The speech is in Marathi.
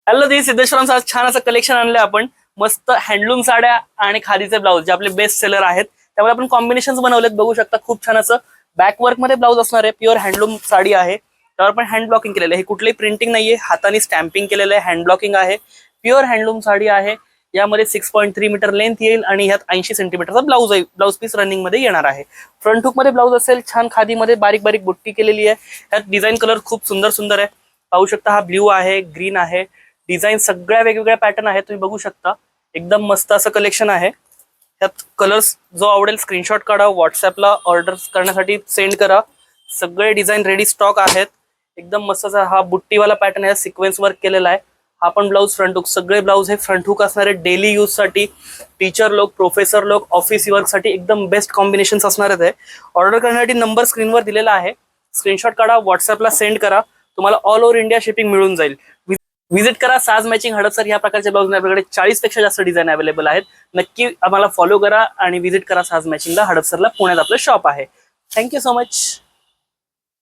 हॅलो दी सिद्धेश्वरम, आज छान असं कलेक्शन आणलंय आपण. मस्त हँडलूम साड्या आणि खादीचे ब्लाऊज जे आपले बेस्ट सेलर आहेत, त्यामुळे आपण कॉम्बिनेशन बनवलेत. बघू शकता खूप छान असं बॅक वर्क मध्ये ब्लाऊज असणार आहे. प्युअर हँडलूम साडी आहे, त्यावर पण हँड ब्लॉकिंग केलेलं आहे. हे कुठलीही प्रिंटिंग नाहीये, हाताने स्टॅम्पिंग केलेलं आहे. हँड ब्लॉकिंग आहे, प्युअर हँडलूम साडी आहे. यामध्ये 6.3 मीटर लेंथ येईल आणि ह्यात 80 सेंटीमीटरचा ब्लाऊज आहे. ब्लाऊज पीस रनिंग मध्ये येणार आहे. फ्रंट हुक मध्ये ब्लाऊज असेल, छान खादीमध्ये बारीक बारीक बुट्टी केलेली आहे. ह्यात डिझाईन कलर खूप सुंदर सुंदर आहे. पाहू शकता, हा ब्ल्यू आहे, ग्रीन आहे. डिझाईन सगळ्या वेगवेगळ्या पॅटर्न आहेत, तुम्ही बघू शकता. एकदम मस्त असं कलेक्शन आहे. त्यात कलर्स जो आवडेल स्क्रीनशॉट काढा, व्हॉट्सअपला ऑर्डर करण्यासाठी सेंड करा. सगळे डिझाईन रेडी स्टॉक आहेत. एकदम मस्त असा हा बुट्टीवाला पॅटर्न आहे, सिक्वेन्स वर्क केलेला आहे. हा पण ब्लाऊज फ्रंट हुक. सगळे ब्लाऊज हे फ्रंट हुक असणार आहे. डेली यूज साठी, टीचर लोक, प्रोफेसर लोक, ऑफिस वर्क साठी एकदम बेस्ट कॉम्बिनेशन असणार आहे. ऑर्डर करण्यासाठी नंबर स्क्रीनवर दिलेला आहे, स्क्रीनशॉट काढा, व्हॉट्सअपला सेंड करा. तुम्हाला ऑल ओव्हर इंडिया शिपिंग मिळून जाईल. व्हिजिट करा साज मॅचिंग हडपसर. ह्या प्रकारचे ब्लाऊज आपल्याकडे 40 पेक्षा जास्त डिझाईन अवेलेबल आहेत. नक्की आम्हाला फॉलो करा आणि व्हिजिट करा साज मॅचिंगला. हडपसरला पुण्यात आपलं शॉप आहे. Thank you so much.